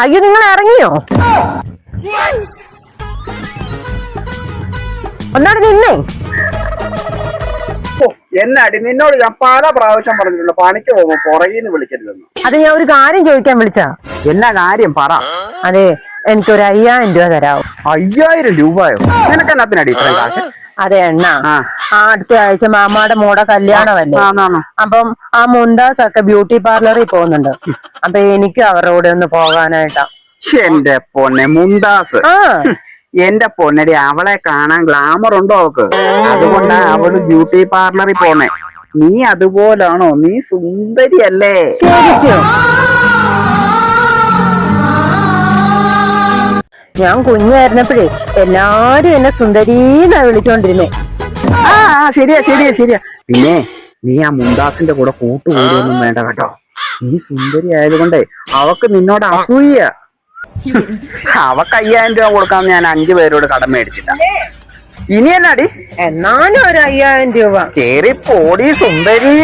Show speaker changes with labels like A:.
A: അയ്യോ, നിങ്ങൾ ഇറങ്ങിയോ? ഒന്നാട് നിന്നേ.
B: എന്നാടി നിന്നോട് ഞാൻ പല പ്രാവശ്യം പറഞ്ഞിട്ടുണ്ട് പണിക്ക് പോകുമ്പോ പുറകിന്ന് വിളിക്കരുതെന്ന്.
A: അത് ഞാൻ ഒരു കാര്യം ചോദിക്കാൻ വിളിച്ചാ.
B: എന്നാ കാര്യം പറ.
A: അതെ, എനിക്കൊരു 5000 രൂപ തരാവോ?
B: 5000 രൂപയോ? നിനക്കെന്നാത്തിനടി ഇത്രയും കാശ്?
A: അതെ അണ്ണാ, അടുത്ത ആഴ്ച മാമാടെ മോടെ കല്യാണമല്ലേ. അപ്പം ആ മുന്താസ് ഒക്കെ ബ്യൂട്ടി പാർലറിൽ പോകുന്നുണ്ട്. അപ്പൊ എനിക്ക് അവരുടെ കൂടെ ഒന്ന് പോകാനായിട്ടാ.
B: എന്റെ പൊന്നെ മുന്താസ്, എന്റെ പൊന്നടി അവളെ കാണാൻ ഗ്ലാമർ ഉണ്ടോ അവക്ക്? അതുകൊണ്ടാ അവള് ബ്യൂട്ടി പാർലറിൽ പോണേ. നീ അതുപോലാണോ? നീ സുന്ദരിയല്ലേ?
A: ശരിക്കും ഞാൻ കുഞ്ഞായിരുന്നപ്പോഴേ എല്ലാരും എന്നെ സുന്ദരീന്നാ വിളിച്ചോണ്ടിരുന്നേ.
B: ശരിയാ ശരിയാ ശരിയാ. പിന്നെ നീ ആ മുന്താസിന്റെ കൂടെ കൂട്ടുകൂടിയൊന്നും വേണ്ട കേട്ടോ. നീ സുന്ദരി ആയതുകൊണ്ടേ അവക്ക് നിന്നോട് അസൂയ. അവക്ക് 5000 രൂപ കൊടുക്കാന്ന് ഞാൻ 5 പേരോട് കടം മേടിച്ചില്ല. ഇനി എന്നാടി?
A: എന്നാലും ഒരു 5000 രൂപ.
B: കേറി പോടി സുന്ദരി.